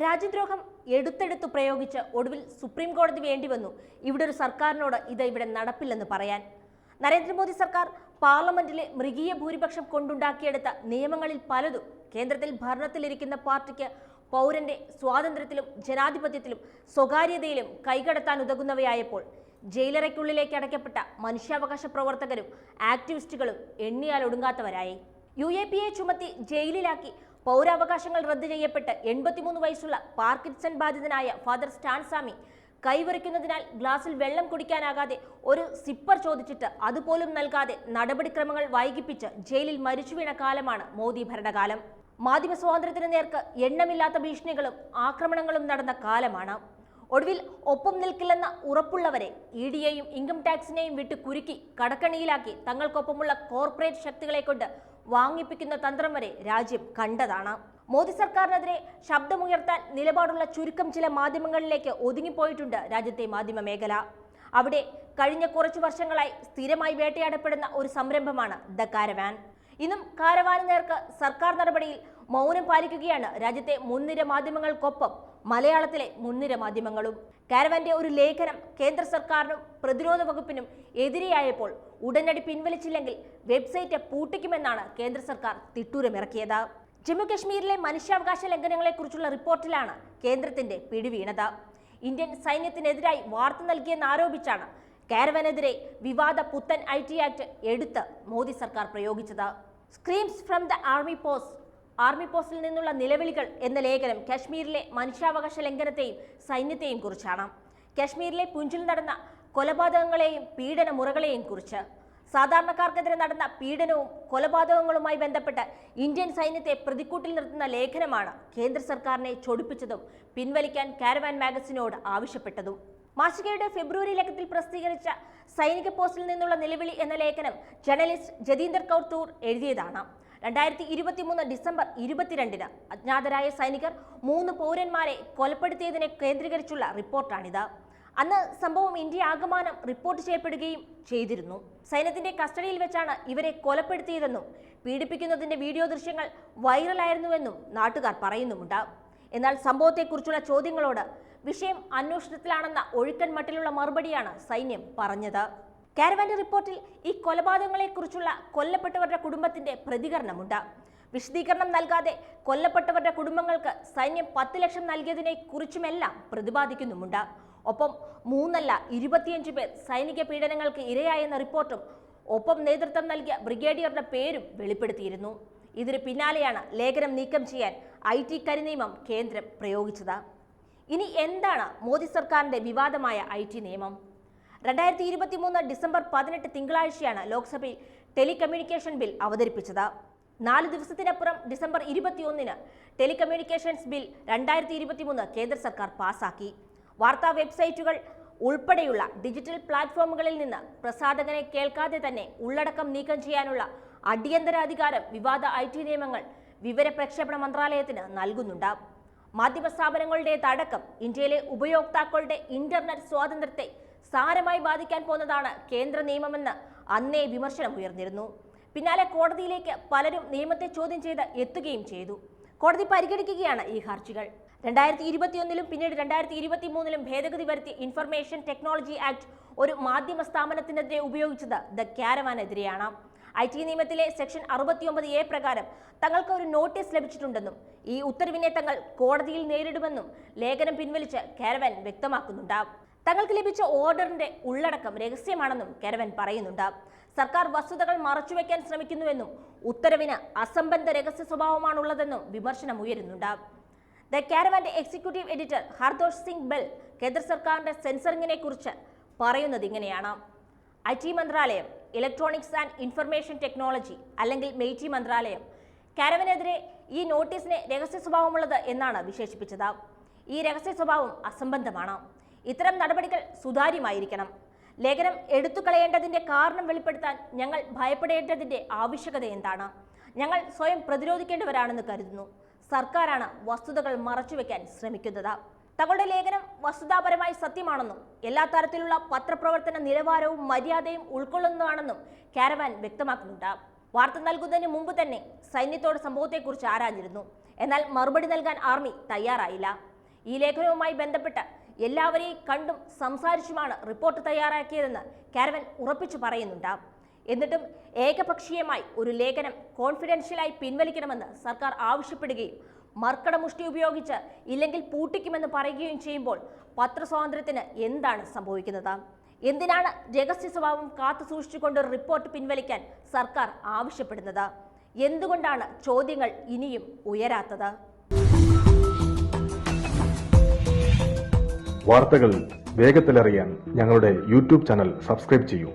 രാജ്യദ്രോഹം എടുത്തെടുത്തു പ്രയോഗിച്ച് ഒടുവിൽ സുപ്രീം കോടതി വേണ്ടിവന്നു ഇവിടെ ഒരു സർക്കാരിനോട് ഇത് ഇവിടെ നടപ്പില്ലെന്ന് പറയാൻ. നരേന്ദ്രമോദി സർക്കാർ പാർലമെന്റിലെ മൃഗീയ ഭൂരിപക്ഷം കൊണ്ടുണ്ടാക്കിയെടുത്ത നിയമങ്ങളിൽ പലതും കേന്ദ്രത്തിൽ ഭരണത്തിലിരിക്കുന്ന പാർട്ടിക്ക് പൗരന്റെ സ്വാതന്ത്ര്യത്തിലും ജനാധിപത്യത്തിലും സ്വകാര്യതയിലും കൈകടത്താൻ ഉതകുന്നവയായപ്പോൾ ജയിലറയ്ക്കുള്ളിലേക്ക് അടയ്ക്കപ്പെട്ട മനുഷ്യാവകാശ പ്രവർത്തകരും ആക്ടിവിസ്റ്റുകളും എണ്ണിയാൽ ഒടുങ്ങാത്തവരായി. UAPA ചുമത്തി ജയിലിലാക്കി പൗരാവകാശങ്ങൾ റദ്ദു ചെയ്യപ്പെട്ട് 83 വയസ്സുള്ള പാർക്കിൻസൺ ബാധിതനായ ഫാദർ സ്റ്റാൻസാമി കൈവറിക്കുന്നതിനാൽ ഗ്ലാസിൽ വെള്ളം കുടിക്കാനാകാതെ ഒരു സിപ്പർ ചോദിച്ചിട്ട് അതുപോലും നൽകാതെ നടപടിക്രമങ്ങൾ വൈകിപ്പിച്ച് ജയിലിൽ മരിച്ചു വീണ കാലമാണ് മോദി ഭരണകാലം. മാധ്യമ സ്വാതന്ത്ര്യത്തിന് നേർക്ക് എണ്ണമില്ലാത്ത ഭീഷണികളും ആക്രമണങ്ങളും നടന്ന കാലമാണ്. ഒടുവിൽ ഒപ്പം നിൽക്കില്ലെന്ന ഉറപ്പുള്ളവരെ EDയെയും ഇൻകം ടാക്സിനെയും വിട്ട് കുരുക്കി കടക്കണിയിലാക്കി തങ്ങൾക്കൊപ്പമുള്ള കോർപ്പറേറ്റ് ശക്തികളെ കൊണ്ട് വാങ്ങിപ്പിക്കുന്ന തന്ത്രം വരെ രാജ്യം കണ്ടതാണ്. മോദി സർക്കാരിനെതിരെ ശബ്ദമുയർത്താൻ നിലപാടുള്ള ചുരുക്കം ചില മാധ്യമങ്ങളിലേക്ക് ഒതുങ്ങിപ്പോയിട്ടുണ്ട് രാജ്യത്തെ മാധ്യമ മേഖല. അവിടെ കഴിഞ്ഞ കുറച്ചു വർഷങ്ങളായി സ്ഥിരമായി വേട്ടയാടപ്പെടുന്ന ഒരു സംരംഭമാണ് ദ കാരവാൻ. ഇന്നും കാരവാന് നേർക്ക് സർക്കാർ നടപടിയിൽ മൗനം പാലിക്കുകയാണ് രാജ്യത്തെ മുൻനിര മാധ്യമങ്ങൾക്കൊപ്പം മലയാളത്തിലെ മുൻനിര മാധ്യമങ്ങളും. കാരവാന്റെ ഒരു ലേഖനം കേന്ദ്ര സർക്കാരിനും പ്രതിരോധ വകുപ്പിനും എതിരെയായപ്പോൾ ഉടനടി പിൻവലിച്ചില്ലെങ്കിൽ വെബ്സൈറ്റ് പൂട്ടിക്കുമെന്നാണ് കേന്ദ്ര സർക്കാർ തിട്ടൂരമിറക്കിയത്. ജമ്മു കശ്മീരിലെ മനുഷ്യാവകാശ ലംഘനങ്ങളെക്കുറിച്ചുള്ള റിപ്പോർട്ടിലാണ് കേന്ദ്രത്തിന്റെ പിടിവീണത്. ഇന്ത്യൻ സൈന്യത്തിനെതിരായി വാർത്ത നൽകിയെന്നാരോപിച്ചാണ് കാരവാനെതിരെ വിവാദ പുത്തൻ IT ആക്ട് എടുത്ത് മോദി സർക്കാർ പ്രയോഗിച്ചത്. സ്ക്രീംസ് ഫ്രം ദ ആർമി പോസ്റ്റിൽ നിന്നുള്ള നിലവിളികൾ എന്ന ലേഖനം കശ്മീരിലെ മനുഷ്യാവകാശ ലംഘനത്തെയും സൈന്യത്തെയും കുറിച്ചാണ്. കശ്മീരിലെ പുഞ്ചിൽ നടന്ന കൊലപാതകങ്ങളെയും പീഡന മുറകളെയും കുറിച്ച്. സാധാരണക്കാർക്കെതിരെ നടന്ന പീഡനവും കൊലപാതകങ്ങളുമായി ബന്ധപ്പെട്ട് ഇന്ത്യൻ സൈന്യത്തെ പ്രതിക്കൂട്ടിൽ നിർത്തുന്ന ലേഖനമാണ് കേന്ദ്ര സർക്കാരിനെ ചൊടിപ്പിച്ചതും പിൻവലിക്കാൻ കാരവാൻ മാഗസിനോട് ആവശ്യപ്പെട്ടതും. മാസികയുടെ ഫെബ്രുവരി ലേഖനത്തിൽ പ്രസിദ്ധീകരിച്ച സൈനിക പോസ്റ്റിൽ നിന്നുള്ള നിലവിളി എന്ന ലേഖനം ജേർണലിസ്റ്റ് ജതീന്ദർ കൗർ തൂർ എഴുതിയതാണ്. 2023 ഡിസംബർ 22-ന് അജ്ഞാതരായ സൈനികർ 3 പൗരന്മാരെ കൊലപ്പെടുത്തിയതിനെ കേന്ദ്രീകരിച്ചുള്ള റിപ്പോർട്ടാണിത്. അന്ന് സംഭവം ഇന്ത്യ ആകമാനം റിപ്പോർട്ട് ചെയ്യപ്പെടുകയും ചെയ്തിരുന്നു. സൈന്യത്തിന്റെ കസ്റ്റഡിയിൽ വെച്ചാണ് ഇവരെ കൊലപ്പെടുത്തിയതെന്നും പീഡിപ്പിക്കുന്നതിന്റെ വീഡിയോ ദൃശ്യങ്ങൾ വൈറലായിരുന്നുവെന്നും നാട്ടുകാർ പറയുന്നുമുണ്ട്. എന്നാൽ സംഭവത്തെക്കുറിച്ചുള്ള ചോദ്യങ്ങളോട് വിഷയം അന്വേഷണത്തിലാണെന്ന ഒഴുക്കൻ മട്ടിലുള്ള മറുപടിയാണ് സൈന്യം പറഞ്ഞത്. കാരവാന്റെ റിപ്പോർട്ടിൽ ഈ കൊലപാതകങ്ങളെക്കുറിച്ചുള്ള കൊല്ലപ്പെട്ടവരുടെ കുടുംബത്തിന്റെ പ്രതികരണമുണ്ട്. വിശദീകരണം നൽകാതെ കൊല്ലപ്പെട്ടവരുടെ കുടുംബങ്ങൾക്ക് സൈന്യം 10 ലക്ഷം നൽകിയതിനെ കുറിച്ചുമെല്ലാം പ്രതിപാദിക്കുന്നുമുണ്ട്. ഒപ്പം 3 അല്ല 25 പേർ സൈനിക പീഡനങ്ങൾക്ക് ഇരയായെന്ന റിപ്പോർട്ടും ഒപ്പം നേതൃത്വം നൽകിയ ബ്രിഗേഡിയറുടെ പേരും വെളിപ്പെടുത്തിയിരുന്നു. ഇതിന് പിന്നാലെയാണ് ലേഖനം നീക്കം ചെയ്യാൻ IT കരിനിയമം കേന്ദ്രം പ്രയോഗിച്ചത്. ഇനി എന്താണ് മോദി സർക്കാരിന്റെ വിവാദമായ IT നിയമം? 2023 ഡിസംബർ 18 തിങ്കളാഴ്ചയാണ് ലോക്സഭയിൽ ടെലികമ്മ്യൂണിക്കേഷൻ ബിൽ അവതരിപ്പിച്ചത്. 4 ദിവസത്തിനപ്പുറം ഡിസംബർ 21-ന് ടെലികമ്മ്യൂണിക്കേഷൻസ് ബിൽ 2023 കേന്ദ്ര സർക്കാർ പാസാക്കി. വാർത്താ വെബ്സൈറ്റുകൾ ഉൾപ്പെടെയുള്ള ഡിജിറ്റൽ പ്ലാറ്റ്ഫോമുകളിൽ നിന്ന് പ്രസാധകനെ കേൾക്കാതെ തന്നെ ഉള്ളടക്കം നീക്കം ചെയ്യാനുള്ള അടിയന്തരാധികാരം വിവാദ IT നിയമങ്ങൾ വിവര പ്രക്ഷേപണ മന്ത്രാലയത്തിന് നൽകുന്നുണ്ട്. മാധ്യമ സ്ഥാപനങ്ങളുടേതടക്കം ഇന്ത്യയിലെ ഉപയോക്താക്കളുടെ ഇന്റർനെറ്റ് സ്വാതന്ത്ര്യത്തെ സാരമായി ബാധിക്കാൻ പോകുന്നതാണ് കേന്ദ്ര നിയമമെന്ന് അന്നേ വിമർശനം ഉയർന്നിരുന്നു. പിന്നാലെ കോടതിയിലേക്ക് പലരും നിയമത്തെ ചോദ്യം ചെയ്ത് എത്തുകയും ചെയ്തു. കോടതി പരിഗണിക്കുകയാണ് ഈ ഹർജികൾ. 2021-ലും പിന്നീട് 2023-ലും ഭേദഗതി വരുത്തിയ ഇൻഫർമേഷൻ ടെക്നോളജി ആക്ട് ഒരു മാധ്യമ സ്ഥാപനത്തിനെതിരെ ഉപയോഗിച്ചത് ദ കാരവാനെതിരെയാണ്. IT നിയമത്തിലെ സെക്ഷൻ 69A പ്രകാരം തങ്ങൾക്ക് ഒരു നോട്ടീസ് ലഭിച്ചിട്ടുണ്ടെന്നും ഈ ഉത്തരവിനെ തങ്ങൾ കോടതിയിൽ നേരിടുമെന്നും ലേഖനം പിൻവലിച്ച് കാരവാൻ വ്യക്തമാക്കുന്നുണ്ട്. തങ്ങൾക്ക് ലഭിച്ച ഓർഡറിന്റെ ഉള്ളടക്കം രഹസ്യമാണെന്നും കാരവാൻ പറയുന്നുണ്ട്. സർക്കാർ വസ്തുതകൾ മറച്ചുവെക്കാൻ ശ്രമിക്കുന്നുവെന്നും ഉത്തരവിന് അസംബന്ധ രഹസ്യ സ്വഭാവമാണുള്ളതെന്നും വിമർശനം ഉയരുന്നുണ്ട്. ദ കാരവാന്റെ എക്സിക്യൂട്ടീവ് എഡിറ്റർ ഹർദോഷ് സിംഗ് ബെൽ കേന്ദ്ര സർക്കാരിന്റെ സെൻസറിങ്ങിനെ കുറിച്ച് പറയുന്നത് ഇങ്ങനെയാണ്. IT മന്ത്രാലയം, ഇലക്ട്രോണിക്സ് ആൻഡ് ഇൻഫർമേഷൻ ടെക്നോളജി അല്ലെങ്കിൽ MEIT മന്ത്രാലയം കാരവാനെതിരെ ഈ നോട്ടീസിനെ രഹസ്യ സ്വഭാവമുള്ളത് എന്നാണ് വിശേഷിപ്പിച്ചത്. ഈ രഹസ്യ സ്വഭാവം അസംബന്ധമാണ്. ഇത്തരം നടപടികൾ സുതാര്യമായിരിക്കണം. ലേഖനം എടുത്തുകളയേണ്ടതിന്റെ കാരണം വെളിപ്പെടുത്താൻ ഞങ്ങൾ ഭയപ്പെടേണ്ടതിന്റെ ആവശ്യകത എന്താണ്? ഞങ്ങൾ സ്വയം പ്രതിരോധിക്കേണ്ടവരാണെന്ന് കരുതുന്നു. സർക്കാരാണ് വസ്തുതകൾ മറച്ചുവെക്കാൻ ശ്രമിക്കുന്നത്. തങ്ങളുടെ ലേഖനം വസ്തുതാപരമായി സത്യമാണെന്നും എല്ലാ തരത്തിലുള്ള പത്രപ്രവർത്തന നിലവാരവും മര്യാദയും ഉൾക്കൊള്ളുന്നതാണെന്നും കാരവാൻ വ്യക്തമാക്കുന്നുണ്ട്. വാർത്ത നൽകുന്നതിന് മുമ്പ് തന്നെ സൈന്യത്തോട് സംഭവത്തെക്കുറിച്ച് ആരാഞ്ഞിരുന്നു. എന്നാൽ മറുപടി നൽകാൻ ആർമി തയ്യാറായില്ല. ഈ ലേഖനവുമായി ബന്ധപ്പെട്ട് എല്ലാവരെയും കണ്ടും സംസാരിച്ചുമാണ് റിപ്പോർട്ട് തയ്യാറാക്കിയതെന്ന് കാരവൻ ഉറപ്പിച്ചു പറയുന്നുണ്ട്. എന്നിട്ടും ഏകപക്ഷീയമായി ഒരു ലേഖനം കോൺഫിഡൻഷ്യലായി പിൻവലിക്കണമെന്ന് സർക്കാർ ആവശ്യപ്പെടുകയും മർക്കടമുഷ്ടി ഉപയോഗിച്ച് ഇല്ലെങ്കിൽ പൂട്ടിക്കുമെന്ന് പറയുകയും ചെയ്യുമ്പോൾ പത്രസ്വാതന്ത്ര്യത്തിന് എന്താണ് സംഭവിക്കുന്നത്? എന്തിനാണ് രഹസ്യ സ്വഭാവം കാത്തു സൂക്ഷിച്ചുകൊണ്ട് റിപ്പോർട്ട് പിൻവലിക്കാൻ സർക്കാർ ആവശ്യപ്പെടുന്നത്? എന്തുകൊണ്ടാണ് ചോദ്യങ്ങൾ ഇനിയും ഉയരാത്തത്? വാർത്തകൾ വേഗത്തിലറിയാൻ ഞങ്ങളുടെ യൂട്യൂബ് ചാനൽ സബ്സ്ക്രൈബ് ചെയ്യൂ.